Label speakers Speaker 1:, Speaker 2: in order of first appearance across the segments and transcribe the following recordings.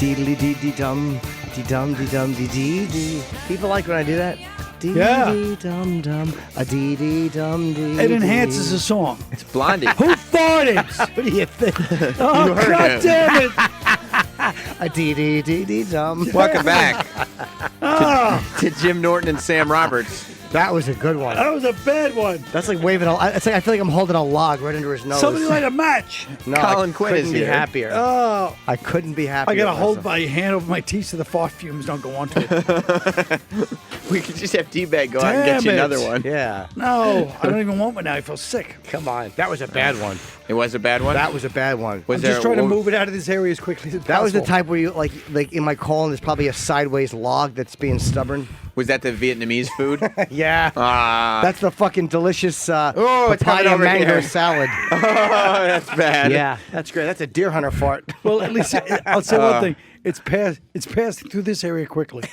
Speaker 1: Deedly dee dee dum, dee dum dee dum dee dee dee. People like when I do that. Dee dee dum dum, a dee dee dum dee.
Speaker 2: It enhances the song.
Speaker 3: It's Blondie.
Speaker 2: Who farted?
Speaker 1: What do you think?
Speaker 2: Oh,
Speaker 3: You heard
Speaker 2: God
Speaker 3: him.
Speaker 2: damn it.
Speaker 1: A dee dee dee dee dum.
Speaker 3: Welcome back to Jim Norton and Sam Roberts.
Speaker 1: That was a good one.
Speaker 2: That was a bad one.
Speaker 1: That's like waving it's like I feel like I'm holding a log right under his nose.
Speaker 2: Somebody light a match.
Speaker 1: No,
Speaker 3: Colin
Speaker 1: I
Speaker 3: Quinn
Speaker 1: couldn't
Speaker 3: is
Speaker 1: be
Speaker 3: here.
Speaker 1: happier.
Speaker 2: Oh,
Speaker 1: I couldn't be happier.
Speaker 2: I got to hold
Speaker 1: myself.
Speaker 2: my hand over my teeth so the fart fumes don't go onto it.
Speaker 3: We could just have D-Bag go out and get
Speaker 2: Damn
Speaker 3: you
Speaker 2: it.
Speaker 3: another one.
Speaker 1: Yeah.
Speaker 2: No, I don't even want one now. I feel sick.
Speaker 1: Come on. That was a bad one.
Speaker 3: It was a bad one?
Speaker 1: That was a bad one.
Speaker 3: Was
Speaker 2: I'm
Speaker 3: there
Speaker 2: just trying to
Speaker 3: what-
Speaker 2: move it out of this area as quickly as possible.
Speaker 1: That was the type where you like in my colon there's probably a sideways log that's being stubborn.
Speaker 3: Was that the Vietnamese food?
Speaker 1: Yeah. That's the fucking delicious
Speaker 3: it's coming
Speaker 1: papaya
Speaker 3: over
Speaker 1: mango
Speaker 3: here.
Speaker 1: salad.
Speaker 3: Oh, that's bad.
Speaker 1: Yeah, that's great. That's a deer hunter fart.
Speaker 2: Well, at least I'll say one thing. It's passing through this area quickly.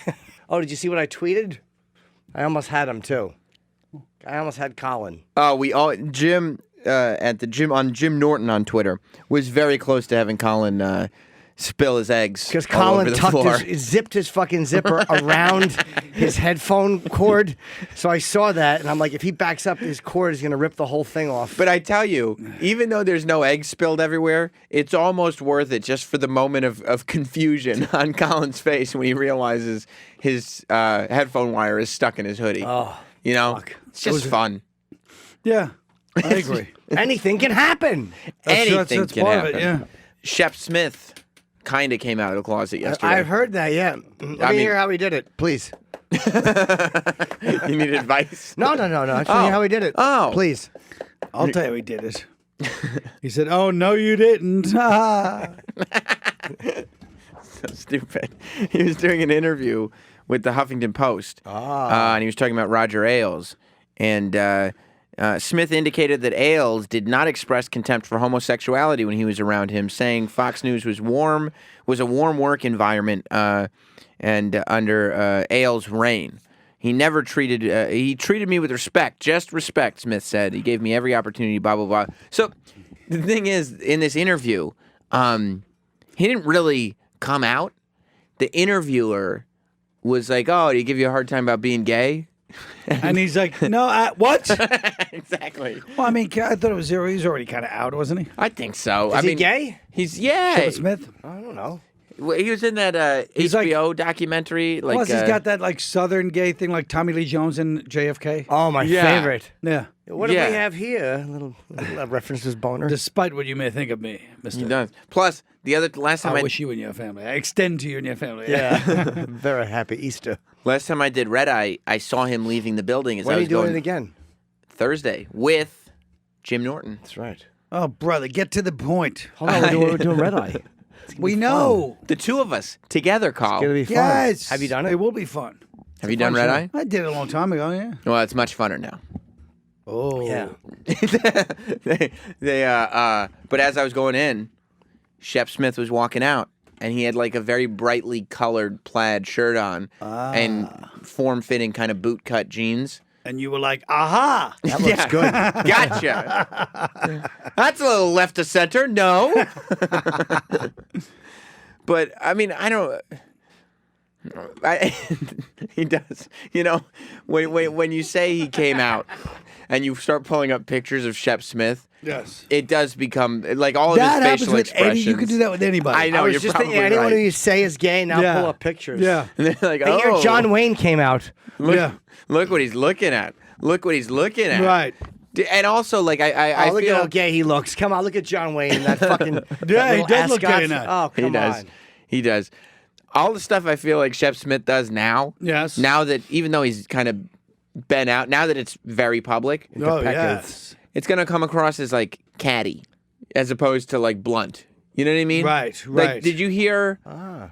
Speaker 1: Oh, did you see what I tweeted? I almost had him too. I almost had Colin.
Speaker 3: Jim at the gym on Jim Norton on Twitter was very close to having Colin spill his eggs
Speaker 1: Because
Speaker 3: all over
Speaker 1: Colin
Speaker 3: the
Speaker 1: tucked
Speaker 3: floor.
Speaker 1: zipped his fucking zipper around his headphone cord. So I saw that, and I'm like, if he backs up, his cord is going to rip the whole thing off.
Speaker 3: But I tell you, even though there's no eggs spilled everywhere, it's almost worth it just for the moment of confusion on Colin's face when he realizes his headphone wire is stuck in his hoodie.
Speaker 1: Oh,
Speaker 3: you know,
Speaker 1: fuck.
Speaker 3: it's just fun.
Speaker 2: Yeah, I agree.
Speaker 1: Anything can happen.
Speaker 3: Anything
Speaker 2: that's
Speaker 3: can
Speaker 2: part
Speaker 3: happen.
Speaker 2: of it, yeah.
Speaker 3: Shep Smith kind of came out of the closet yesterday.
Speaker 1: I've heard that, yeah. Let me hear how he did it, please.
Speaker 3: You need advice?
Speaker 1: No. I just want to hear how he did it.
Speaker 3: Oh.
Speaker 1: Please.
Speaker 2: I'll tell you, he did it. He said, "Oh no, you didn't."
Speaker 3: So stupid. He was doing an interview with the Huffington Post, and he was talking about Roger Ailes. And Smith indicated that Ailes did not express contempt for homosexuality when he was around him, saying Fox News was a warm work environment, and under Ailes' reign. He never he treated me with respect, just respect, Smith said. He gave me every opportunity, blah, blah, blah. So the thing is, in this interview, he didn't really come out. The interviewer was like, "Oh, did he give you a hard time about being gay?"
Speaker 2: And he's like, "No, what?"
Speaker 3: Exactly.
Speaker 2: Well, I mean, I thought it was zero. He's already kind of out, wasn't he?
Speaker 3: I think so.
Speaker 1: Is he gay?
Speaker 3: He's
Speaker 2: Shep Smith.
Speaker 1: I don't know.
Speaker 3: Well, he was in that
Speaker 2: He's like-
Speaker 3: HBO documentary. Like,
Speaker 2: Plus, he's got that like Southern gay thing, like Tommy Lee Jones and JFK.
Speaker 1: Oh, my
Speaker 3: Yeah.
Speaker 1: favorite.
Speaker 2: Yeah.
Speaker 1: What do
Speaker 3: Yeah.
Speaker 1: we have here? A little references boner.
Speaker 2: Despite what you may think of me, Mister.
Speaker 3: He does. Plus, last time
Speaker 2: I
Speaker 3: I
Speaker 2: wish you and your family. I extend to you and your family.
Speaker 1: Yeah. Very happy Easter.
Speaker 3: last time I did Red Eye, I saw him leaving the building as
Speaker 1: When
Speaker 3: I
Speaker 1: are
Speaker 3: was
Speaker 1: you doing
Speaker 3: going
Speaker 1: it again?
Speaker 3: Thursday with Jim Norton.
Speaker 1: That's right.
Speaker 2: Oh, brother, get to the point.
Speaker 1: Hold on, we're doing Red Eye.
Speaker 2: We know.
Speaker 3: The two of us together, Carl.
Speaker 1: It's going to be fun.
Speaker 2: Yes.
Speaker 1: Have you done it?
Speaker 2: It will be fun.
Speaker 3: Have you done Red Eye?
Speaker 2: I did it a long time ago. Yeah.
Speaker 3: Well, it's much funner now.
Speaker 2: Oh.
Speaker 1: Yeah.
Speaker 3: But as I was going in, Shep Smith was walking out, and he had like a very brightly colored plaid shirt on and form-fitting kind of bootcut jeans.
Speaker 2: And you were like, aha.
Speaker 1: That looks good.
Speaker 3: Gotcha. That's a little left of center. No. But I mean, he does. You know, when you say he came out, and you start pulling up pictures of Shep Smith.
Speaker 2: Yes.
Speaker 3: It does become like all of
Speaker 2: That
Speaker 3: his
Speaker 2: happens
Speaker 3: facial
Speaker 2: with
Speaker 3: expressions.
Speaker 2: any. You can do that with anybody.
Speaker 3: I know.
Speaker 1: I was
Speaker 3: You're
Speaker 1: just
Speaker 3: probably
Speaker 1: thinking, anyone
Speaker 3: right.
Speaker 1: who you say is gay, now
Speaker 2: Yeah.
Speaker 1: pull up pictures.
Speaker 2: Yeah.
Speaker 3: And they're like,
Speaker 1: I hear
Speaker 3: oh,
Speaker 1: John Wayne came out.
Speaker 3: Look,
Speaker 2: Yeah.
Speaker 3: look what he's looking at. Look what he's looking at.
Speaker 2: Right.
Speaker 3: And also, like, I
Speaker 1: Look
Speaker 3: feel
Speaker 1: at how gay he looks. Come on, look at John Wayne. That fucking
Speaker 2: Yeah, he
Speaker 1: little
Speaker 2: does look
Speaker 1: ascot.
Speaker 2: gay in that.
Speaker 1: Oh, come
Speaker 3: he does.
Speaker 1: on.
Speaker 3: He does. All the stuff I feel like Shep Smith does now.
Speaker 2: Yes.
Speaker 3: Now that even though he's kind of been out, now that it's very public,
Speaker 2: Oh,
Speaker 1: Peckers.
Speaker 2: yes.
Speaker 3: it's gonna come across as like catty, as opposed to like blunt. You know what I mean?
Speaker 2: Right,
Speaker 3: Like,
Speaker 2: right.
Speaker 3: did you hear I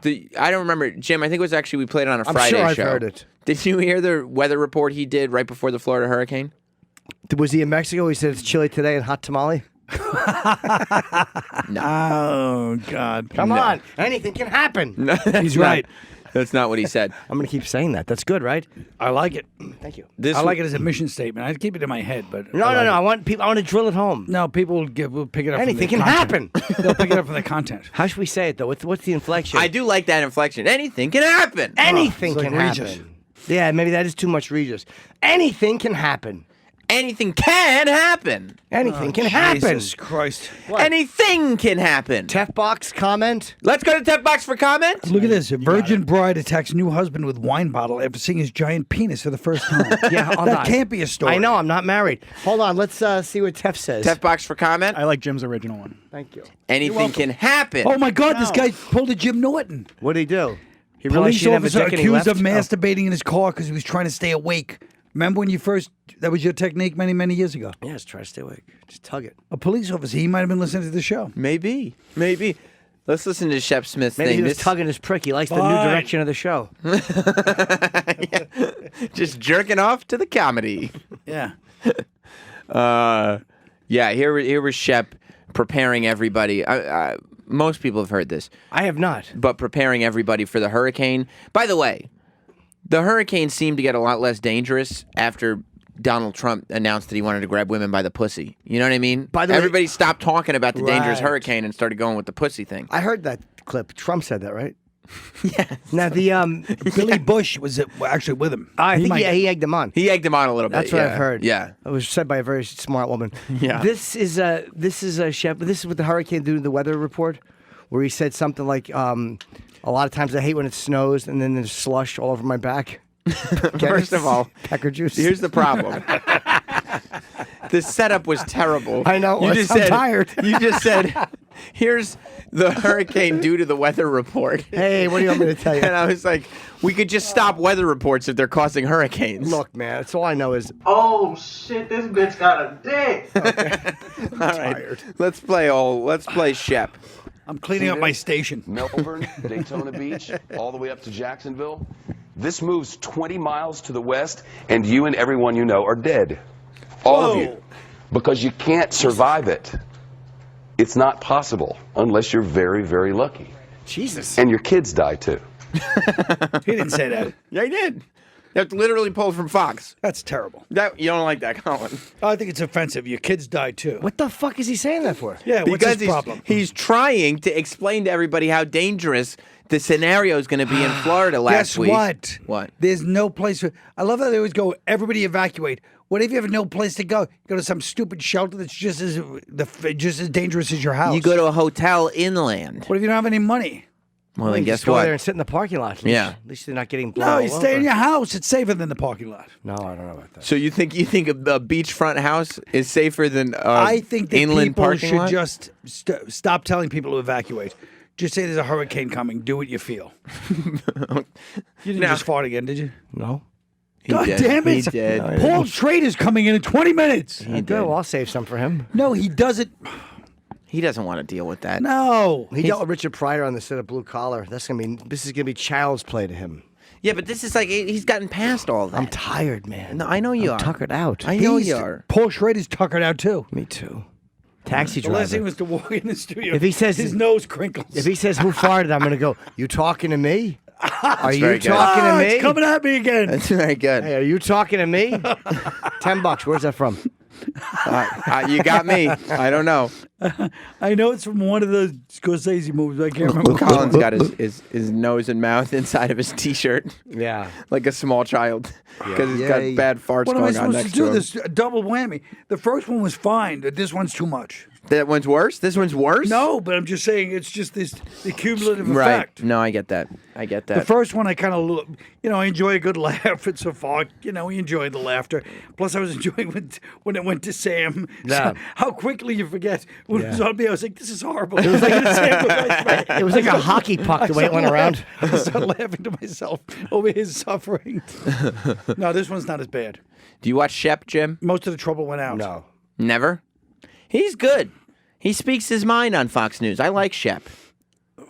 Speaker 3: don't remember, Jim. I think it was actually we played it on a
Speaker 1: I'm
Speaker 3: Friday
Speaker 1: sure I've
Speaker 3: show.
Speaker 1: heard it.
Speaker 3: Did you hear the weather report he did right before the Florida hurricane?
Speaker 1: Was he in Mexico? He said it's chilly today and hot tamale.
Speaker 2: Oh, God.
Speaker 1: Come on. Anything can happen.
Speaker 2: He's right.
Speaker 3: That's not what he said.
Speaker 1: I'm going to keep saying that. That's good, right?
Speaker 2: I like it.
Speaker 1: Thank you.
Speaker 2: I like it as a mission statement. I'd keep it in my head, but
Speaker 1: No. I want people. I want to drill it home.
Speaker 2: No, people will pick it up.
Speaker 1: Anything
Speaker 2: from
Speaker 1: can
Speaker 2: the content.
Speaker 1: happen.
Speaker 2: They'll pick it up from the content.
Speaker 1: How should we say it though? What's the inflection?
Speaker 3: I do like that inflection. Anything can happen.
Speaker 1: Anything
Speaker 2: it's like
Speaker 1: can
Speaker 2: Regis.
Speaker 1: happen. Yeah, maybe that is too much Regis. Anything can happen.
Speaker 3: Anything can happen.
Speaker 1: Anything can happen.
Speaker 2: Jesus Christ.
Speaker 3: Anything can happen.
Speaker 1: Tef box comment.
Speaker 3: Let's go to Tech Box for comments.
Speaker 2: Look at this. A virgin bride attacks new husband with wine bottle after seeing his giant penis for the first time.
Speaker 1: Yeah, hold
Speaker 2: that
Speaker 1: on.
Speaker 2: can't be a story.
Speaker 1: I know. I'm not married. Hold on. Let's see what Tef says.
Speaker 3: Tech Box for comment.
Speaker 4: I like Jim's original one.
Speaker 1: Thank you.
Speaker 3: Anything can happen.
Speaker 2: Oh, my God. This guy pulled a Jim Norton.
Speaker 1: What did he do? He realized
Speaker 2: Police
Speaker 1: she didn't have a
Speaker 2: officer
Speaker 1: dick and he
Speaker 2: accused
Speaker 1: left?
Speaker 2: of masturbating in his car because he was trying to stay awake. Remember when you first, that was your technique many, many years ago?
Speaker 1: Oh. Yes, try to stay awake. Just tug it.
Speaker 2: A police officer, he might have been listening to the show.
Speaker 3: Maybe. Let's listen to Shep Smith's
Speaker 1: Maybe
Speaker 3: thing.
Speaker 1: he was tugging his prick. He likes the new direction of the show.
Speaker 3: Just jerking off to the comedy.
Speaker 2: Yeah.
Speaker 3: Yeah, here was Shep preparing everybody. Most people have heard this,
Speaker 1: I have not.
Speaker 3: but preparing everybody for the hurricane. By the way, the hurricane seemed to get a lot less dangerous after Donald Trump announced that he wanted to grab women by the pussy. You know what I mean?
Speaker 1: By the way-
Speaker 3: Everybody stopped talking about the dangerous
Speaker 1: Right.
Speaker 3: hurricane and started going with the pussy thing.
Speaker 1: I heard that clip. Trump said that, right?
Speaker 3: Yes.
Speaker 1: Now the
Speaker 2: Billy Bush was actually with him.
Speaker 1: I think
Speaker 2: might-
Speaker 1: he egged him on.
Speaker 3: He egged him on a little bit.
Speaker 1: That's what
Speaker 3: yeah.
Speaker 1: I've heard.
Speaker 3: Yeah.
Speaker 1: It was said by a very smart woman.
Speaker 3: Yeah.
Speaker 1: This is a Shep. This is what the hurricane did to the weather report, where he said something like, "A lot of times I hate when it snows and then there's slush all over my back."
Speaker 3: First of all,
Speaker 1: pecker juice.
Speaker 3: here's the problem. The setup was terrible.
Speaker 1: I know it
Speaker 3: You
Speaker 1: was.
Speaker 3: just
Speaker 1: I'm
Speaker 3: said,
Speaker 1: tired.
Speaker 3: You just said, here's the hurricane due to the weather report.
Speaker 1: Hey, what do you want me to tell you?
Speaker 3: And I was like, we could just stop weather reports if they're causing hurricanes.
Speaker 1: Look, man, that's all I know is
Speaker 5: Oh shit, this bitch got a dick.
Speaker 3: All right. Let's play Shep.
Speaker 2: I'm cleaning up my station.
Speaker 6: Melbourne, Daytona Beach, all the way up to Jacksonville. This moves 20 miles to the west, and you and everyone you know are dead. All of you. Because you can't survive it. It's not possible unless you're very, very lucky.
Speaker 1: Jesus.
Speaker 6: And your kids die too.
Speaker 2: He didn't say that.
Speaker 3: Yeah, he did. That's literally pulled from Fox.
Speaker 2: That's terrible.
Speaker 3: That you don't like that, Colin?
Speaker 2: I think it's offensive. Your kids died too.
Speaker 1: What the fuck is he saying that for?
Speaker 2: Yeah, what's
Speaker 3: Because
Speaker 2: his problem?
Speaker 3: he's trying to explain to everybody how dangerous the scenario is going to be in Florida last
Speaker 2: Guess
Speaker 3: week.
Speaker 2: what?
Speaker 3: What?
Speaker 2: There's no place for. I love how they always go, everybody evacuate. What if you have no place to go? Go to some stupid shelter that's just as dangerous as your house.
Speaker 3: You go to a hotel inland.
Speaker 2: What if you don't have any money?
Speaker 3: Well, then
Speaker 1: You
Speaker 3: guess
Speaker 1: just go
Speaker 3: what?
Speaker 1: there and sit in the parking lot. At least,
Speaker 3: Yeah.
Speaker 1: At least they're not getting blown.
Speaker 2: No,
Speaker 1: all
Speaker 2: you stay
Speaker 1: over.
Speaker 2: in your house. It's safer than the parking lot.
Speaker 1: No, I don't know about that.
Speaker 3: So you think a beachfront house is safer than
Speaker 2: I think that
Speaker 3: inland
Speaker 2: people
Speaker 3: parking
Speaker 2: should
Speaker 3: lot?
Speaker 2: just stop telling people to evacuate. Just say there's a hurricane coming. Do what you feel. You didn't
Speaker 3: Now-
Speaker 2: just fart again, did you?
Speaker 1: No.
Speaker 3: He
Speaker 2: God
Speaker 3: did.
Speaker 2: damn it.
Speaker 3: He did.
Speaker 2: Paul Schrader's coming in 20 minutes.
Speaker 1: Good. Well, I'll save some for him.
Speaker 2: No, he doesn't.
Speaker 3: He doesn't want to deal with that.
Speaker 2: No.
Speaker 1: He dealt with Richard Pryor on the set of Blue Collar. This is gonna be child's play to him.
Speaker 3: Yeah, but this is like he's gotten past all that.
Speaker 1: I'm tired, man.
Speaker 3: No, I know you
Speaker 1: I'm
Speaker 3: are.
Speaker 1: tuckered out.
Speaker 3: I know you are.
Speaker 2: Paul Schrader's tuckered out too.
Speaker 1: Me too. Taxi
Speaker 2: The last thing
Speaker 1: driver.
Speaker 2: was to walk in the studio.
Speaker 1: If he says-
Speaker 2: his nose crinkles.
Speaker 1: If he says who farted, I'm gonna go. You talking to me? Are you
Speaker 3: very good.
Speaker 1: talking to me?
Speaker 2: It's coming at me again.
Speaker 3: That's very good.
Speaker 1: Hey, are you talking to me? $10. Where's that from?
Speaker 3: You got me. I don't know.
Speaker 2: I know it's from one of the Scorsese movies. But I can't remember.
Speaker 3: Colin's got his nose and mouth inside of his T-shirt
Speaker 1: Yeah.
Speaker 3: like a small child because he's
Speaker 1: Yeah,
Speaker 3: got
Speaker 1: yeah.
Speaker 3: bad farts
Speaker 2: What am I
Speaker 3: going on
Speaker 2: supposed to
Speaker 3: next
Speaker 2: do?
Speaker 3: to him.
Speaker 2: This double whammy. The first one was fine, but this one's too much.
Speaker 3: That one's worse? This one's worse?
Speaker 2: No, but I'm just saying it's just the cumulative
Speaker 3: Right.
Speaker 2: effect.
Speaker 3: No, I get that. I get
Speaker 2: The
Speaker 3: that.
Speaker 2: first one, I kind of, I enjoy a good laugh. It's so far, we enjoyed the laughter. Plus, I was enjoying when it went to Sam.
Speaker 1: Yeah.
Speaker 2: So how quickly you forget when it was on me. I was like, "This is horrible."
Speaker 1: It was like a hockey puck the way it went around.
Speaker 2: I started laughing to myself over his suffering. No, this one's not as bad.
Speaker 3: Do you watch Shep, Jim?
Speaker 2: Most of the trouble went out.
Speaker 1: No.
Speaker 3: Never. He's good. He speaks his mind on Fox News. I like Shep.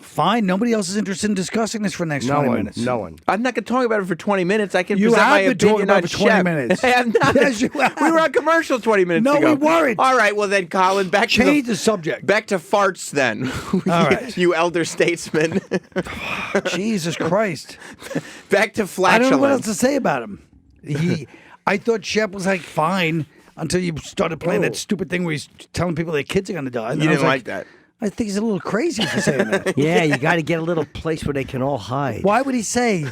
Speaker 2: Fine. Nobody else is interested in discussing this for the next
Speaker 1: No
Speaker 2: 20
Speaker 1: one.
Speaker 2: minutes.
Speaker 1: No one.
Speaker 3: I'm not going to talk about it for 20 minutes. I can
Speaker 2: You
Speaker 3: present my
Speaker 2: have been talking
Speaker 3: opinion
Speaker 2: about
Speaker 3: on
Speaker 2: it for 20
Speaker 3: Shep.
Speaker 2: minutes.
Speaker 3: I have not.
Speaker 2: Yes, you have.
Speaker 3: We were on commercial 20 minutes
Speaker 2: No,
Speaker 3: ago.
Speaker 2: we weren't.
Speaker 3: All right, well then, Colin, back
Speaker 2: Change
Speaker 3: to
Speaker 2: the subject.
Speaker 3: Back to farts then.
Speaker 2: All right.
Speaker 3: You elder statesman.
Speaker 2: Jesus Christ.
Speaker 3: Back to flatulence.
Speaker 2: I don't know what else to say about him. I thought Shep was like fine until you started playing that stupid thing where he's telling people their kids are going to die. And
Speaker 3: You
Speaker 2: then I was
Speaker 3: didn't like that.
Speaker 2: I think he's a little crazy for saying that.
Speaker 1: Yeah, you got to get a little place where they can all hide.
Speaker 2: Why would he say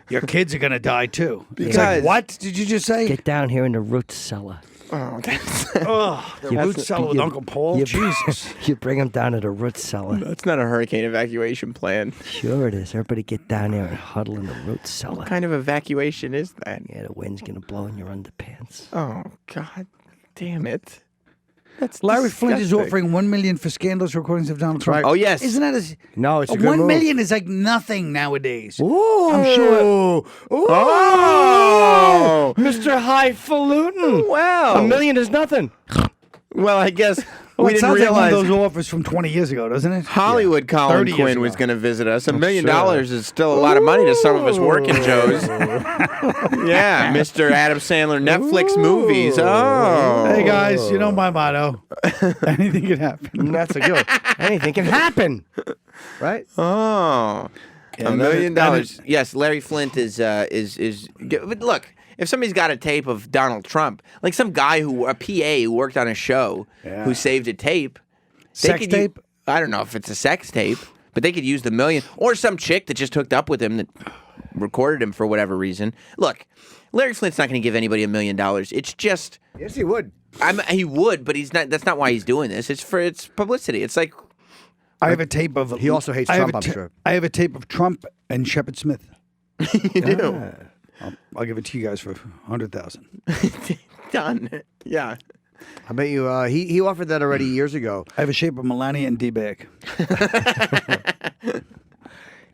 Speaker 2: your kids are going to die too? It's
Speaker 3: Because-
Speaker 2: like, what did you just say?
Speaker 1: Get down here in the root cellar.
Speaker 3: Oh, that's,
Speaker 2: The root cellar with
Speaker 1: you-
Speaker 2: Uncle Paul.
Speaker 1: you-
Speaker 2: Jesus.
Speaker 1: You bring them down to the root cellar.
Speaker 3: that's not a hurricane evacuation plan.
Speaker 1: Sure it is. Everybody get down there and huddle in the root cellar.
Speaker 3: What kind of evacuation is that?
Speaker 1: Yeah, the wind's going to blow in your underpants.
Speaker 3: Oh, God damn it. That's
Speaker 2: Larry Flint is
Speaker 3: disgusting.
Speaker 2: offering $1 million for scandalous recordings of Donald Trump.
Speaker 3: Oh, yes.
Speaker 2: Isn't that a...
Speaker 1: No, it's a good
Speaker 2: $1
Speaker 1: move.
Speaker 2: million is like nothing nowadays.
Speaker 1: Ooh.
Speaker 2: I'm sure.
Speaker 3: Oh!
Speaker 1: Mr. Highfalutin.
Speaker 3: Wow.
Speaker 1: $1 million is nothing.
Speaker 3: Well, I guess
Speaker 2: Well,
Speaker 3: we
Speaker 2: it
Speaker 3: didn't
Speaker 2: sounds
Speaker 3: realize
Speaker 2: like one of those offers from 20 years ago, doesn't it?
Speaker 3: Hollywood Colin
Speaker 2: 30 years
Speaker 3: Quinn was
Speaker 2: ago.
Speaker 3: going to visit us. $1 million is still a lot of money to some of us working Joes. Yeah, Mr. Adam Sandler Netflix movies. Oh.
Speaker 2: Hey, guys, you know my motto. Anything can happen.
Speaker 1: That's a good one. Anything can happen. Right?
Speaker 3: Oh.
Speaker 2: Yeah,
Speaker 3: $1 million.
Speaker 2: that is-
Speaker 3: Yes, Larry Flint is. But look, if somebody's got a tape of Donald Trump, like some guy a PA who worked on a show who saved a tape,
Speaker 2: Sex tape?
Speaker 3: I don't know if it's a sex tape, but they could use the $1 million, or some chick that just hooked up with him that recorded him for whatever reason. Look, Larry Flint's not going to give anybody $1 million. It's just
Speaker 1: Yes, he would.
Speaker 3: he would, but he's not. That's not why he's doing this. It's publicity. It's like
Speaker 2: I have a tape of...
Speaker 1: He also hates
Speaker 2: I have
Speaker 1: Trump,
Speaker 2: a
Speaker 1: I'm sure.
Speaker 2: I have a tape of Trump and Shep Smith.
Speaker 3: you do.
Speaker 2: I'll give it to you guys for $100,000.
Speaker 3: Done. Yeah.
Speaker 1: I bet you he offered that already years ago.
Speaker 2: I have a shape of Melania and D-bag.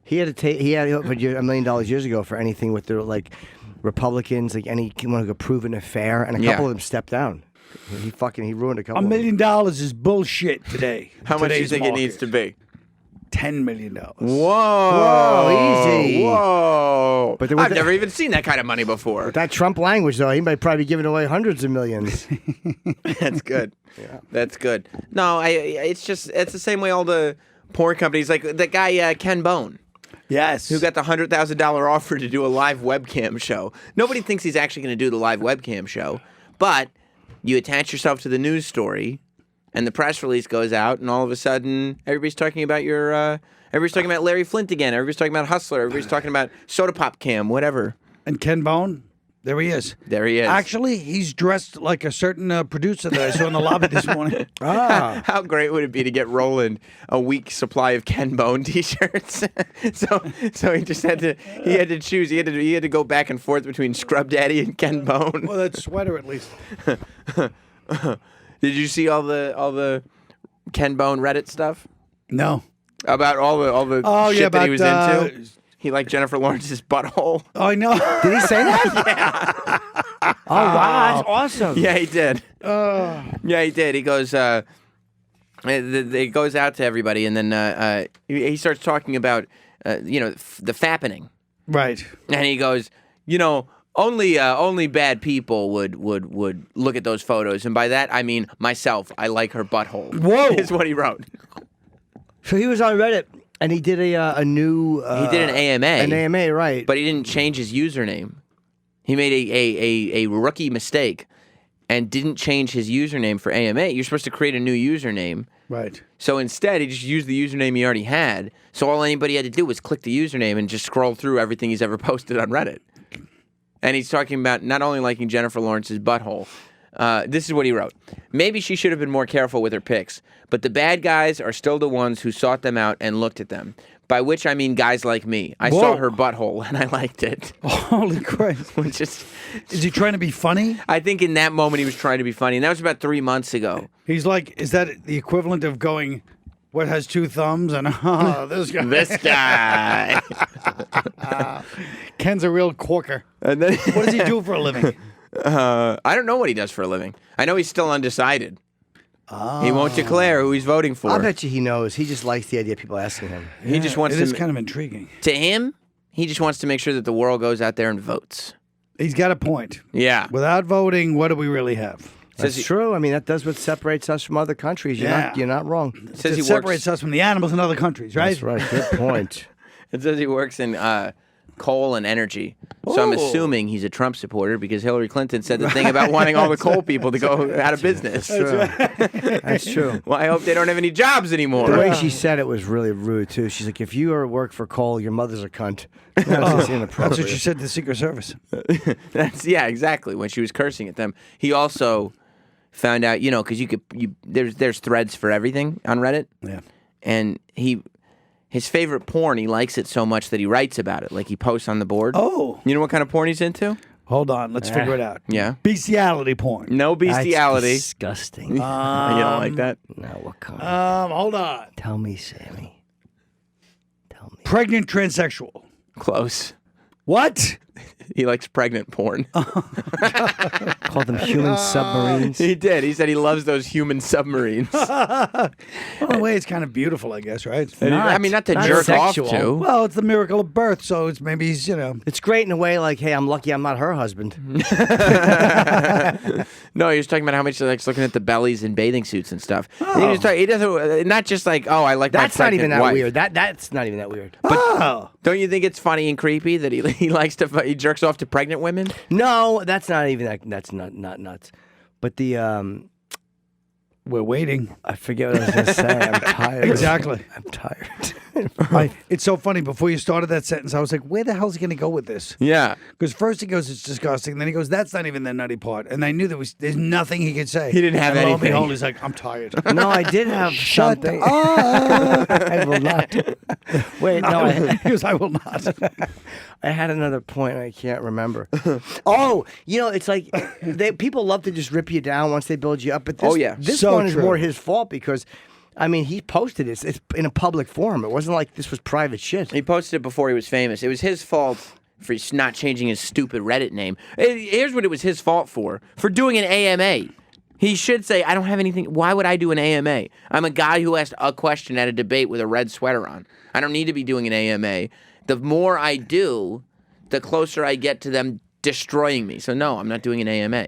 Speaker 1: He had offered you $1 million years ago for anything with the like Republicans, like any want to prove an affair, and a couple
Speaker 3: Yeah.
Speaker 1: of them stepped down. He ruined a couple.
Speaker 2: $1
Speaker 1: of them.
Speaker 2: million is bullshit today.
Speaker 3: How much do you
Speaker 2: Today's
Speaker 3: think it needs
Speaker 2: market.
Speaker 3: to be?
Speaker 2: $10 million.
Speaker 3: Whoa.
Speaker 1: easy.
Speaker 3: Whoa.
Speaker 1: But there
Speaker 3: I've
Speaker 1: was-
Speaker 3: never even seen that kind of money before.
Speaker 1: That Trump language, though, he might probably be giving away hundreds of millions.
Speaker 3: That's good. That's good. No, it's the same way all the porn companies, like that guy Ken Bone,
Speaker 2: Yes.
Speaker 3: who got the $100,000 offer to do a live webcam show. Nobody thinks he's actually going to do the live webcam show, but you attach yourself to the news story, and the press release goes out, and all of a sudden, everybody's talking about everybody's talking about Larry Flint again. Everybody's talking about Hustler. Everybody's talking about Soda Pop Cam, whatever.
Speaker 2: And Ken Bone, there he is.
Speaker 3: There he is.
Speaker 2: Actually, he's dressed like a certain producer that I saw in the lobby this morning.
Speaker 3: How great would it be to get Roland a week's supply of Ken Bone T-shirts? so he just had to choose. He had to go back and forth between Scrub Daddy and Ken Bone.
Speaker 2: Well, that sweater at least.
Speaker 3: Did you see all the Ken Bone Reddit stuff
Speaker 2: No.
Speaker 3: about all the
Speaker 2: Oh,
Speaker 3: shit
Speaker 2: yeah,
Speaker 3: that he was
Speaker 2: about,
Speaker 3: into? He liked Jennifer Lawrence's butthole.
Speaker 2: Oh, I know.
Speaker 1: Did he say that? Oh wow, that's awesome.
Speaker 3: Yeah, he did. Yeah, he did. He goes. It goes out to everybody, and then he starts talking about the fappening.
Speaker 2: Right.
Speaker 3: And he goes, only bad people would look at those photos, and by that I mean myself. I like her butthole.
Speaker 2: Whoa.
Speaker 3: Is what he wrote.
Speaker 1: So he was on Reddit, and he did a new.
Speaker 3: He did an AMA.
Speaker 1: An AMA, right?
Speaker 3: But he didn't change his username. He made a rookie mistake, and didn't change his username for AMA. You're supposed to create a new username.
Speaker 2: Right.
Speaker 3: So instead, he just used the username he already had. So all anybody had to do was click the username and just scroll through everything he's ever posted on Reddit. And he's talking about not only liking Jennifer Lawrence's butthole. This is what he wrote. Maybe she should have been more careful with her pics, but the bad guys are still the ones who sought them out and looked at them. By which I mean guys like me. I saw
Speaker 2: Whoa.
Speaker 3: her butthole and I liked it.
Speaker 2: Holy Christ.
Speaker 3: Which is,
Speaker 2: Is he trying to be funny?
Speaker 3: I think in that moment he was trying to be funny. And that was about 3 months ago.
Speaker 2: He's like, is that the equivalent of going, what has two thumbs? And this guy.
Speaker 3: This guy.
Speaker 2: Ken's a real corker.
Speaker 3: And then,
Speaker 2: What does he do for a living?
Speaker 3: I don't know what he does for a living. I know he's still undecided. He won't declare who he's voting for.
Speaker 1: I bet you he knows. He just likes the idea of people asking him.
Speaker 3: He just wants
Speaker 2: It
Speaker 3: to.
Speaker 2: is kind of intriguing.
Speaker 3: To him, he just wants to make sure that the world goes out there and votes.
Speaker 2: He's got a point.
Speaker 3: Yeah.
Speaker 2: Without voting, what do we really have?
Speaker 1: That's true. I mean, that does what separates us from other countries. You're not wrong.
Speaker 3: It says
Speaker 2: It
Speaker 3: he
Speaker 2: separates
Speaker 3: works.
Speaker 2: us from the animals in other countries, right?
Speaker 1: That's right. Good point.
Speaker 3: It says he works in coal and energy. So I'm assuming he's a Trump supporter because Hillary Clinton said the thing about wanting all the coal people to go out of business.
Speaker 1: That's true.
Speaker 3: Well, I hope they don't have any jobs anymore.
Speaker 1: The way she said it was really rude too. She's like, "If you work for coal, your mother's a cunt." That was just inappropriate.
Speaker 2: That's what she said to the Secret Service.
Speaker 3: Yeah, exactly. When she was cursing at them, he also found out, because there's threads for everything on Reddit,
Speaker 2: Yeah.
Speaker 3: and his favorite porn, he likes it so much that he writes about it, like he posts on the board.
Speaker 2: Oh.
Speaker 3: You know what kind of porn he's into?
Speaker 2: Hold on. Let's figure it out.
Speaker 3: Yeah.
Speaker 2: Bestiality porn.
Speaker 3: No
Speaker 1: That's
Speaker 3: bestiality.
Speaker 1: disgusting.
Speaker 3: You don't like that?
Speaker 1: No, what kind?
Speaker 2: Hold on.
Speaker 1: Tell me, Sammy. Tell me.
Speaker 2: Pregnant transsexual.
Speaker 3: Close.
Speaker 2: What?
Speaker 3: He likes pregnant porn.
Speaker 1: Call them human submarines.
Speaker 3: He did. He said he loves those human submarines.
Speaker 2: Well, in a way, it's kind of beautiful, I guess, right?
Speaker 3: I mean, not to jerk
Speaker 1: sexual.
Speaker 3: off to.
Speaker 2: Well, it's the miracle of birth, so it's maybe he's,
Speaker 1: It's great in a way, like, hey, I'm lucky I'm not her husband.
Speaker 3: No, he was talking about how much he likes looking at the bellies in bathing suits and stuff. And he doesn't, not just like, oh, I like
Speaker 1: That's
Speaker 3: my
Speaker 1: not even
Speaker 3: pregnant
Speaker 1: that
Speaker 3: wife.
Speaker 1: weird. That's not even that weird.
Speaker 2: Oh.
Speaker 3: Don't you think it's funny and creepy that he likes to he jerks off to pregnant women?
Speaker 1: No, that's not even that. That's not nuts. But the
Speaker 2: We're waiting.
Speaker 1: I forget what I was going to say. I'm tired.
Speaker 2: Exactly.
Speaker 1: I'm tired.
Speaker 2: It's so funny. Before you started that sentence, I was like, where the hell's he going to go with this?
Speaker 3: Yeah.
Speaker 2: Because first he goes, it's disgusting. Then he goes, that's not even the nutty part. And I knew there's nothing he could say.
Speaker 3: He didn't have
Speaker 2: and lo and
Speaker 3: anything.
Speaker 2: behold, he's like, I'm tired.
Speaker 1: No, I did have
Speaker 2: Shut
Speaker 1: something.
Speaker 2: up.
Speaker 1: I will not. Wait, no.
Speaker 2: He goes, I will not.
Speaker 1: I had another point. I can't remember. Oh, it's like people love to just rip you down once they build you up. But this
Speaker 2: So
Speaker 1: one is
Speaker 2: true.
Speaker 1: more his fault because, I mean, he posted it. It's in a public forum. It wasn't like this was private shit.
Speaker 3: He posted it before he was famous. It was his fault for not changing his stupid Reddit name. Here's what it was his fault for doing an AMA. He should say, I don't have anything. Why would I do an AMA? I'm a guy who asked a question at a debate with a red sweater on. I don't need to be doing an AMA. The more I do, the closer I get to them destroying me. So no, I'm not doing an AMA.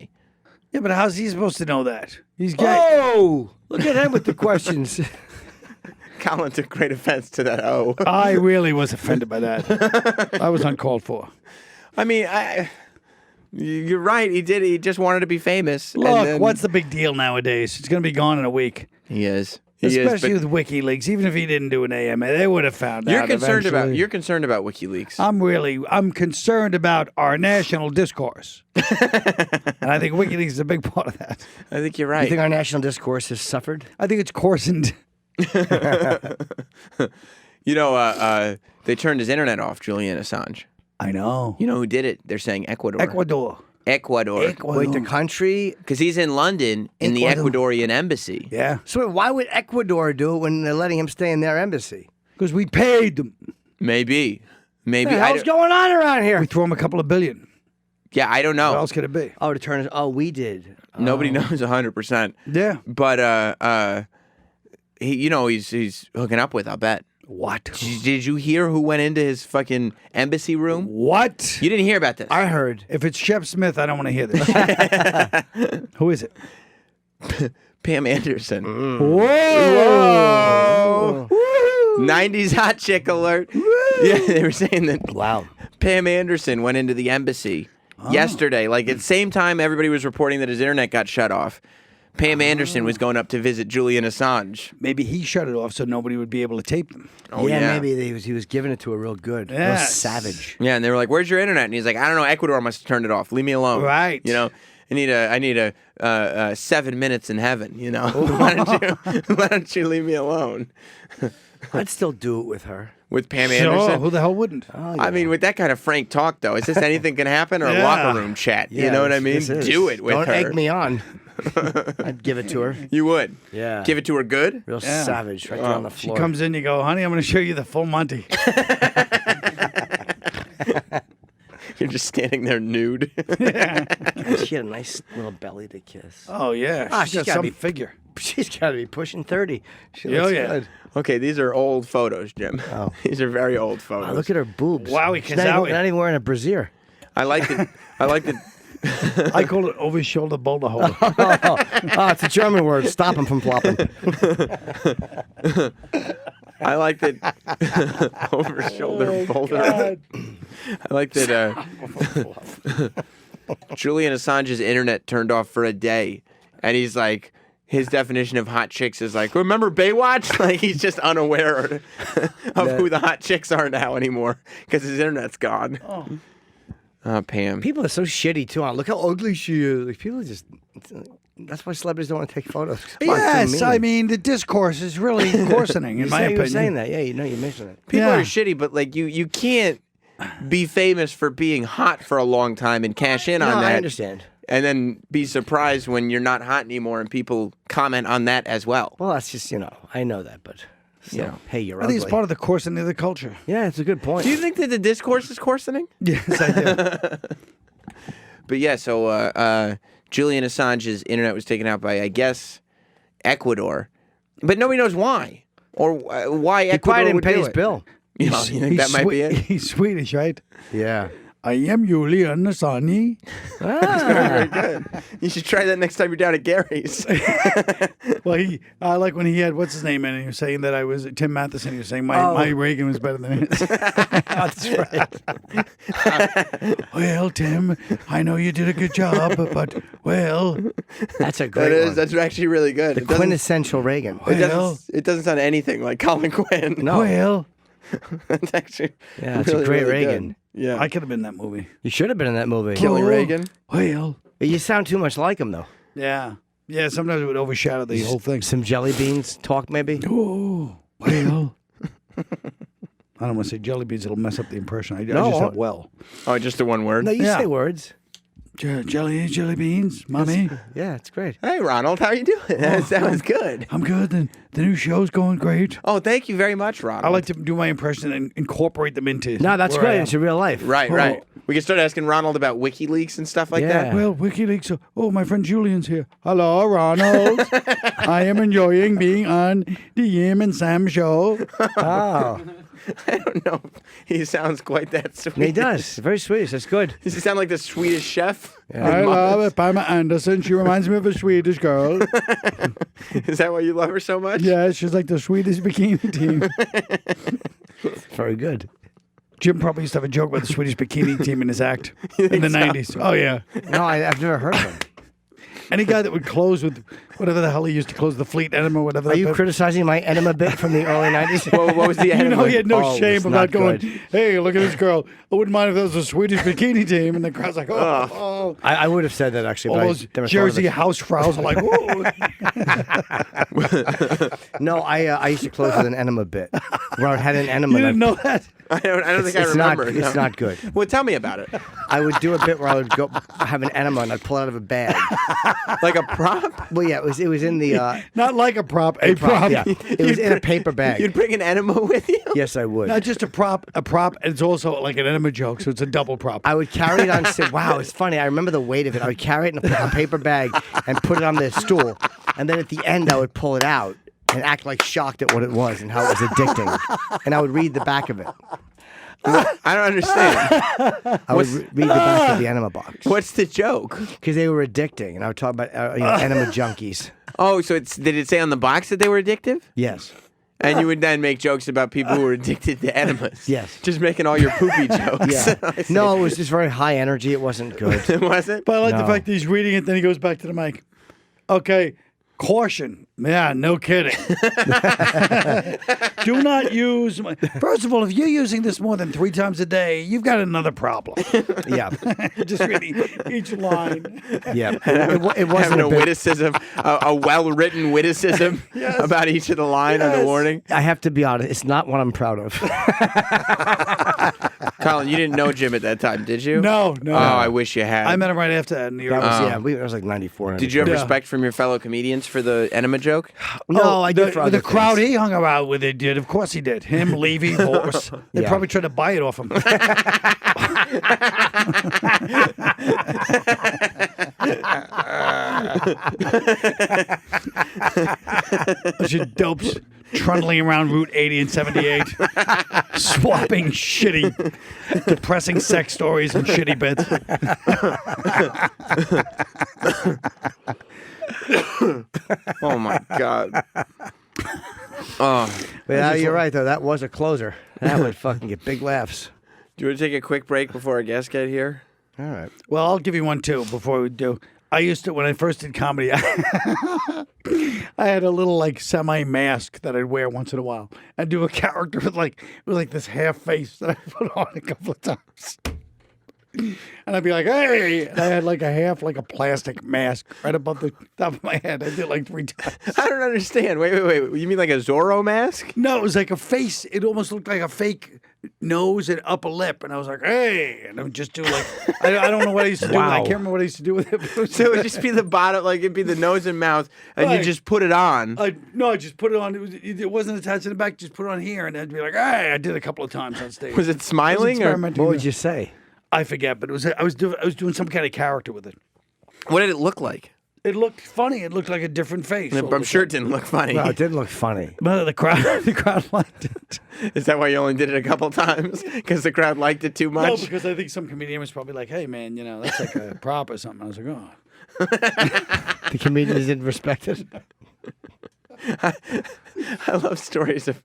Speaker 2: Yeah, but how's he supposed to know that? He's gay.
Speaker 1: Oh, look at him with the questions.
Speaker 3: Colin took great offense to that. Oh,
Speaker 2: I really was offended by that. I was uncalled for.
Speaker 3: I mean, you're right. He did. He just wanted to be famous. and
Speaker 2: Look,
Speaker 3: then-
Speaker 2: what's the big deal nowadays? It's going to be gone in a week.
Speaker 3: He is.
Speaker 2: Especially
Speaker 3: but
Speaker 2: with WikiLeaks. Even if he didn't do an AMA, they would have found
Speaker 3: you're
Speaker 2: out
Speaker 3: concerned about.
Speaker 2: eventually.
Speaker 3: You're concerned about WikiLeaks.
Speaker 2: I'm concerned about our national discourse. And I think WikiLeaks is a big part of that.
Speaker 3: I think you're
Speaker 1: You
Speaker 3: right.
Speaker 1: think our national discourse has suffered?
Speaker 2: I think it's coarsened.
Speaker 3: They turned his internet off, Julian Assange.
Speaker 2: I know.
Speaker 3: You know who did it? They're saying Ecuador.
Speaker 2: Ecuador.
Speaker 1: Wait, the country?
Speaker 3: Because he's in London in the
Speaker 2: Ecuador.
Speaker 3: Ecuadorian embassy.
Speaker 2: Yeah.
Speaker 1: So why would Ecuador do it when they're letting him stay in their embassy?
Speaker 2: Because we paid them.
Speaker 3: Maybe.
Speaker 1: What the hell's going on around here?
Speaker 2: We threw them a couple of billion.
Speaker 3: Yeah, I don't know.
Speaker 2: What else could it be?
Speaker 1: Oh, to turn. Oh, we did.
Speaker 3: Nobody knows 100%.
Speaker 2: Yeah.
Speaker 3: But he's hooking up with, I'll bet.
Speaker 2: What?
Speaker 3: Did you hear who went into his fucking embassy room?
Speaker 2: What?
Speaker 3: You didn't hear about this.
Speaker 1: I heard.
Speaker 2: If it's Shep Smith, I don't want to hear this. Who is it?
Speaker 3: Pam Anderson.
Speaker 2: Whoa!
Speaker 3: 90s hot chick alert. Yeah, they were saying that
Speaker 1: Wow.
Speaker 3: Pam Anderson went into the embassy yesterday. Like at the same time everybody was reporting that his internet got shut off. Pam Anderson was going up to visit Julian Assange.
Speaker 2: Maybe he shut it off so nobody would be able to tape them.
Speaker 3: Oh,
Speaker 1: yeah,
Speaker 3: yeah.
Speaker 1: maybe he was giving it to her real good. Real
Speaker 2: Yes.
Speaker 1: savage.
Speaker 3: Yeah, and they were like, "Where's your internet?" And he's like, "I don't know. Ecuador must have turned it off. Leave me alone."
Speaker 2: Right.
Speaker 3: You know, I need a 7 minutes in heaven. You know, why don't you leave me alone?
Speaker 1: I'd still do it with her.
Speaker 3: With Pam
Speaker 2: Sure,
Speaker 3: Anderson.
Speaker 2: who the hell wouldn't?
Speaker 3: I mean, with that kind of frank talk, though, is this anything can happen or
Speaker 2: Yeah.
Speaker 3: locker room chat? You know what I mean?
Speaker 1: This is.
Speaker 3: Do it with
Speaker 1: Don't
Speaker 3: her.
Speaker 1: egg me on. I'd give it to her.
Speaker 3: You would.
Speaker 1: Yeah.
Speaker 3: Give it to her good.
Speaker 1: Real
Speaker 2: Yeah.
Speaker 1: savage right there on the
Speaker 2: She
Speaker 1: floor.
Speaker 2: comes in, you go, honey, I'm going to show you the full Monty.
Speaker 3: You're just standing there nude.
Speaker 1: She had a nice little belly to kiss.
Speaker 2: Oh yeah,
Speaker 1: Ah,
Speaker 2: she's
Speaker 1: she's
Speaker 2: got
Speaker 1: gotta
Speaker 2: some
Speaker 1: be-
Speaker 2: figure.
Speaker 1: She's got to be pushing 30. She
Speaker 2: Oh,
Speaker 1: looks
Speaker 2: yeah.
Speaker 1: good.
Speaker 3: Okay, these are old photos, Jim.
Speaker 1: Oh.
Speaker 3: These are very old photos.
Speaker 1: Wow, look at her boobs.
Speaker 2: Wowie,
Speaker 1: She's not
Speaker 2: kazowie.
Speaker 1: even wearing a brassiere.
Speaker 3: I like the.
Speaker 2: I call it over-shoulder boulder holder.
Speaker 1: Oh, it's a German word. Stop him from flopping.
Speaker 3: I like that over shoulder boulder. I like that Julian Assange's internet turned off for a day, and he's like, his definition of hot chicks is like, remember Baywatch? Like he's just unaware of who the hot chicks are now anymore because his internet's gone. Oh, Pam.
Speaker 1: People are so shitty, too. Look how ugly she is. Like, people are just... That's why celebrities don't want to take photos. Come on, it's too
Speaker 2: Yes, I mean the discourse is really coarsening, in my
Speaker 1: You
Speaker 2: opinion.
Speaker 1: were saying that. Yeah, you know, you mentioned it.
Speaker 3: People
Speaker 2: Yeah.
Speaker 3: are shitty, but like you can't be famous for being hot for a long time and cash in
Speaker 1: No,
Speaker 3: on that.
Speaker 1: I understand.
Speaker 3: And then be surprised when you're not hot anymore and people comment on that as well.
Speaker 1: Well, that's just, I know that, but still,
Speaker 3: Yeah.
Speaker 1: hey, you're
Speaker 2: I
Speaker 1: ugly.
Speaker 2: think it's part of the coarsening of the culture.
Speaker 1: Yeah, it's a good point.
Speaker 3: Do you think that the discourse is coarsening?
Speaker 2: Yes, I do.
Speaker 3: But yeah, so Julian Assange's internet was taken out by, I guess, Ecuador. But nobody knows why. Or why
Speaker 1: He
Speaker 3: Ecuador
Speaker 1: probably didn't
Speaker 3: would
Speaker 1: pay
Speaker 3: do
Speaker 1: his
Speaker 3: it.
Speaker 1: bill.
Speaker 3: You know, you think that might be it?
Speaker 2: He's Swedish, right?
Speaker 1: Yeah.
Speaker 2: I am Julian Assange.
Speaker 3: Very good. You should try that next time you're down at Gary's.
Speaker 2: Well, I like when he had what's his name in, and he was saying that I was Tim Matheson. He was saying my Reagan was better than his.
Speaker 1: That's right.
Speaker 2: Well, Tim, I know you did a good job, but well,
Speaker 1: That's a great
Speaker 3: That is.
Speaker 1: one.
Speaker 3: That's actually really good.
Speaker 1: The quintessential Reagan.
Speaker 3: It doesn't sound anything like Colin Quinn.
Speaker 1: No.
Speaker 2: well,
Speaker 3: That's actually
Speaker 1: Yeah, it's a great
Speaker 3: really
Speaker 1: Reagan.
Speaker 3: good. Yeah.
Speaker 2: I could have been in that movie.
Speaker 1: You should have been in that movie.
Speaker 3: Killing Reagan.
Speaker 2: Well,
Speaker 1: You sound too much like him, though.
Speaker 2: yeah. Sometimes it would overshadow the whole thing.
Speaker 1: Some jelly beans talk, maybe.
Speaker 2: Oh, well. I don't want to say jelly beans; it'll mess up the impression. I
Speaker 1: No.
Speaker 2: just have well.
Speaker 3: Oh, just the one word.
Speaker 1: No, you
Speaker 2: Yeah.
Speaker 1: say words.
Speaker 2: Jelly beans, mommy.
Speaker 1: Yeah, it's great.
Speaker 3: Hey, Ronald, how you doing? That was good.
Speaker 2: I'm good. The new show's going great.
Speaker 3: Oh, thank you very much, Ronald.
Speaker 2: I like to do my impression and incorporate them into.
Speaker 1: No, that's
Speaker 2: where I
Speaker 1: great.
Speaker 2: am.
Speaker 1: It's a real life.
Speaker 3: Right,
Speaker 2: Oh.
Speaker 3: right. We can start asking Ronald about WikiLeaks and stuff like
Speaker 1: Yeah.
Speaker 3: that.
Speaker 2: Well, WikiLeaks. Oh, my friend Julian's here. Hello, Ronald. I am enjoying being on the Yim and Sam show.
Speaker 1: Oh,
Speaker 3: I don't know. He sounds quite that sweet.
Speaker 1: he does. Very Swedish. That's good.
Speaker 3: Does he sound like the Swedish chef?
Speaker 2: I love Pamela Anderson. She reminds me of a Swedish girl.
Speaker 3: Is that why you love her so much?
Speaker 2: Yeah, she's like the Swedish bikini team.
Speaker 1: Very good.
Speaker 2: Jim probably used to have a joke about the Swedish bikini team in his act in the 90s. Oh, yeah.
Speaker 1: No, I've never heard of him.
Speaker 2: Any guy that would close with whatever the hell he used to close the fleet enema, whatever.
Speaker 1: Are you
Speaker 2: that-
Speaker 1: criticizing my enema bit from the early 90s?
Speaker 3: What was the
Speaker 2: You
Speaker 3: enema?
Speaker 2: know, he had no
Speaker 1: Oh,
Speaker 2: shame
Speaker 1: it's
Speaker 2: about
Speaker 1: not
Speaker 2: going,
Speaker 1: good.
Speaker 2: hey, look at this girl. I wouldn't mind if that was a Swedish bikini team. And the crowd's like, oh.
Speaker 1: I would have said that, actually.
Speaker 2: All
Speaker 1: But
Speaker 2: those
Speaker 1: I never
Speaker 2: Jersey
Speaker 1: thought
Speaker 2: housefraus are like, whoa.
Speaker 1: of it. No, I used to close with an enema bit. Where I had an enema.
Speaker 2: You
Speaker 1: and
Speaker 2: didn't
Speaker 1: I-
Speaker 2: know that?
Speaker 3: I don't think I
Speaker 1: it's
Speaker 3: remember.
Speaker 1: Not,
Speaker 3: no.
Speaker 1: It's not good.
Speaker 3: Well, tell me about it.
Speaker 1: I would do a bit where I would go have an enema and I'd pull it out of a bag.
Speaker 3: Like a prop?
Speaker 1: Well, yeah, it was in the
Speaker 2: Not like a prop, a prop.
Speaker 1: Yeah, it was in a paper bag.
Speaker 3: You'd bring an enema with you?
Speaker 1: Yes, I would.
Speaker 2: Not just a prop, and it's also like an enema joke, so it's a double prop.
Speaker 1: I would carry it on. Wow, it's funny. I remember the weight of it. I would carry it in a paper bag and put it on the stool, and then at the end I would pull it out and act like shocked at what it was and how it was addicting, and I would read the back of it.
Speaker 3: I don't understand.
Speaker 1: I would read the back of the enema box
Speaker 3: What's the joke?
Speaker 1: because they were addicting, and I would talk about enema junkies.
Speaker 3: Oh, so did it say on the box that they were addictive?
Speaker 1: Yes.
Speaker 3: And you would then make jokes about people who were addicted to enemas.
Speaker 1: Yes.
Speaker 3: Just making all your poopy jokes.
Speaker 1: Yeah.
Speaker 3: I see.
Speaker 1: No, it was just very high energy. It wasn't good.
Speaker 3: It wasn't?
Speaker 2: But I like the
Speaker 1: No.
Speaker 2: fact that he's reading it, then he goes back to the mic. Okay, caution. Yeah, no kidding. Do not use. First of all, if you're using this more than 3 times a day, you've got another problem.
Speaker 1: Yeah.
Speaker 2: Just reading each line.
Speaker 1: Yeah. It
Speaker 3: Having
Speaker 1: wasn't
Speaker 3: a
Speaker 1: a bit.
Speaker 3: witticism, a well-written witticism about each of the line on the warning.
Speaker 1: I have to be honest. It's not what I'm proud of.
Speaker 3: Colin, you didn't know Jim at that time, did you?
Speaker 2: No.
Speaker 3: Oh, I wish you had.
Speaker 2: I met him right after that in New York.
Speaker 1: That was like 94.
Speaker 3: Did you have
Speaker 1: 94.
Speaker 3: respect from your fellow comedians for the enema joke?
Speaker 1: No, I did for other
Speaker 2: the crowd
Speaker 1: things.
Speaker 2: he hung out with, it did. Of course he did. Him, Levy, Horse. They
Speaker 1: Yeah.
Speaker 2: probably tried to buy it off him. Bunch of dopes trundling around Route 80 and 78, swapping shitty, depressing sex stories and shitty bits.
Speaker 3: Oh my God. Oh,
Speaker 1: But you're right, though. That was a closer. That would fucking get big laughs.
Speaker 3: do you want to take a quick break before our guests get here?
Speaker 1: All right.
Speaker 2: Well, I'll give you one too before we do. I used to, when I first did comedy, I had a little like semi mask that I'd wear once in a while. I'd do a character with like this half face that I put on a couple of times. And I'd be like, hey, and I had like a plastic mask right above the top of my head. I did it like 3 times.
Speaker 3: I don't understand. Wait. You mean like a Zorro mask?
Speaker 2: No, it was like a face. It almost looked like a fake nose and upper lip. And I was like, hey, and I would just do like, I don't know what I used to do. With it. I can't remember what I used to do with it. But it was
Speaker 3: So it would just be the bottom, like it'd be the nose and mouth, and you
Speaker 2: Right.
Speaker 3: just put it on.
Speaker 2: I just put it on. It wasn't attached in the back. Just put it on here, and I'd be like, "Hey!" I did it a couple of times on stage.
Speaker 3: Was it smiling or
Speaker 2: experimenting
Speaker 1: What
Speaker 2: with
Speaker 1: would you say?
Speaker 2: I forget, but it was. I was doing some kind of character with it.
Speaker 3: what did it look like?
Speaker 2: It looked funny. It looked like a different face. all
Speaker 3: I'm
Speaker 2: of a
Speaker 3: sure it
Speaker 2: sudden.
Speaker 3: didn't look funny.
Speaker 1: No, it didn't look funny.
Speaker 2: But the crowd liked it.
Speaker 3: Is that why you only did it a couple times? Because the crowd liked it too
Speaker 2: No,
Speaker 3: much?
Speaker 2: because I think some comedian was probably like, "Hey, man, that's like a prop or something." I was like, "Oh."
Speaker 1: The comedians didn't respect it.
Speaker 3: I love stories of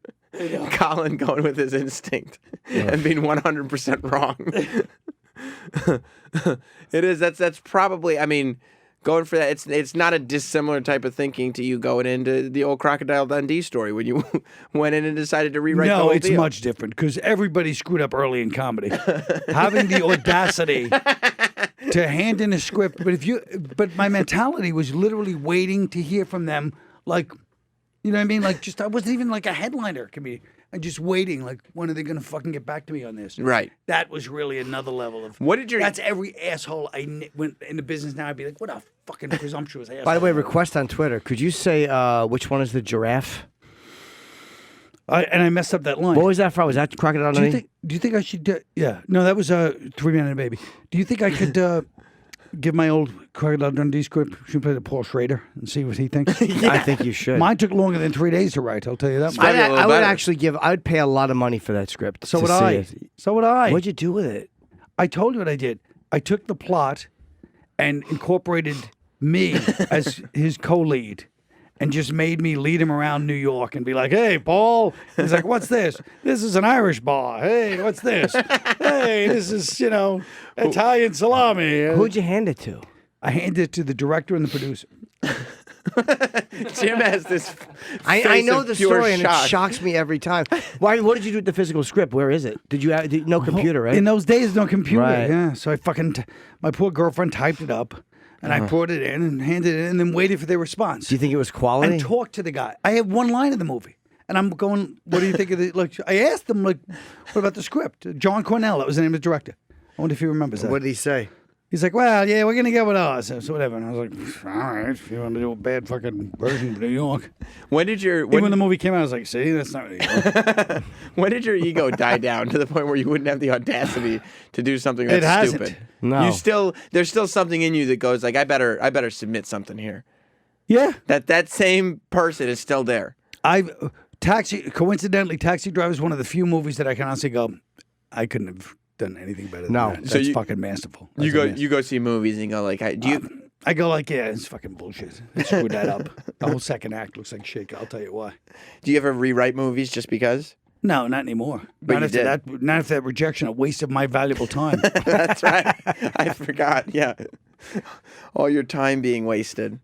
Speaker 3: Colin going with his instinct and being 100% wrong. It is. That's probably. I mean, going for that. It's not a dissimilar type of thinking to you going into the old Crocodile Dundee story when you went in and decided to rewrite the
Speaker 2: No,
Speaker 3: whole
Speaker 2: it's
Speaker 3: deal.
Speaker 2: much different because everybody screwed up early in comedy. Having the audacity to hand in a script, but my mentality was literally waiting to hear from them, like, you know what I mean? Like, I wasn't even like a headliner comedian. I'm just waiting, like, when are they going to fucking get back to me on this?
Speaker 3: Right.
Speaker 2: That was really another level of.
Speaker 3: What did your-
Speaker 2: That's every asshole went into business now. I'd be like, what a fucking presumptuous asshole.
Speaker 1: By the way, request on Twitter. Could you say which one is the giraffe?
Speaker 2: And I messed up that line.
Speaker 1: What was that from? Was that Crocodile Dundee?
Speaker 2: Do you think I should? Yeah. No, that was 3 Men and a Baby. Do you think I could give my old Crocodile Dundee script? Should play to Paul Schrader and see what he thinks.
Speaker 1: I think you should.
Speaker 2: Mine took longer than 3 days to write. I'll tell you that. much.
Speaker 3: Probably a little
Speaker 1: I would
Speaker 3: better.
Speaker 1: actually I would pay a lot of money for that script.
Speaker 2: So
Speaker 1: to
Speaker 2: would
Speaker 1: see
Speaker 2: I.
Speaker 1: it.
Speaker 2: So would I.
Speaker 1: What'd you do with it?
Speaker 2: I told you what I did. I took the plot and incorporated me as his co-lead. And just made me lead him around New York and be like, hey, Paul. He's like, what's this? This is an Irish bar. Hey, what's this? Hey, this is, Italian salami.
Speaker 1: Who'd you hand it to?
Speaker 2: I handed it to the director and the producer.
Speaker 3: Jim has this.
Speaker 1: I
Speaker 3: face
Speaker 1: know
Speaker 3: of
Speaker 1: the
Speaker 3: pure
Speaker 1: story, and
Speaker 3: shock.
Speaker 1: it shocks me every time. Why? What did you do with the physical script? Where is it? Did you have no computer? Right?
Speaker 2: In those days, no computer.
Speaker 1: Right.
Speaker 2: Yeah. So I my poor girlfriend typed it up, and I brought it in and handed it in, and then waited for their response.
Speaker 1: Do you think it was quality?
Speaker 2: And talked to the guy. I have one line in the movie. And I'm going, what do you think of the, like, I asked him, like, what about the script? John Cornell, that was the name of the director. I wonder if he remembers that.
Speaker 1: What did he say?
Speaker 2: He's like, well, yeah, we're going to get with us. So whatever. And I was like, all right, if you want to do a bad fucking version of New York.
Speaker 3: When did your
Speaker 2: Even when the movie came out, I was like, see, that's not New York.
Speaker 3: when did your ego die down to the point where you wouldn't have the audacity to do something that's
Speaker 2: It hasn't.
Speaker 3: stupid?
Speaker 1: No.
Speaker 3: There's still something in you that goes like, I better submit something here.
Speaker 2: Yeah.
Speaker 3: That same person is still there.
Speaker 2: Coincidentally, Taxi Driver is one of the few movies that I can honestly go, I couldn't have done anything better than
Speaker 1: No.
Speaker 2: that.
Speaker 3: So
Speaker 2: That's
Speaker 3: you-
Speaker 2: fucking masterful.
Speaker 3: You
Speaker 2: That's amazing.
Speaker 3: go see movies and go like, do you?
Speaker 2: I go like, yeah, it's fucking bullshit. I screwed that up. The whole second act looks like shit. I'll tell you why.
Speaker 3: Do you ever rewrite movies just because?
Speaker 2: No, not anymore.
Speaker 3: But
Speaker 2: not
Speaker 3: you
Speaker 2: after
Speaker 3: did.
Speaker 2: that. Not after that rejection. A waste of my valuable time.
Speaker 3: That's right. I forgot. Yeah, all your time being wasted.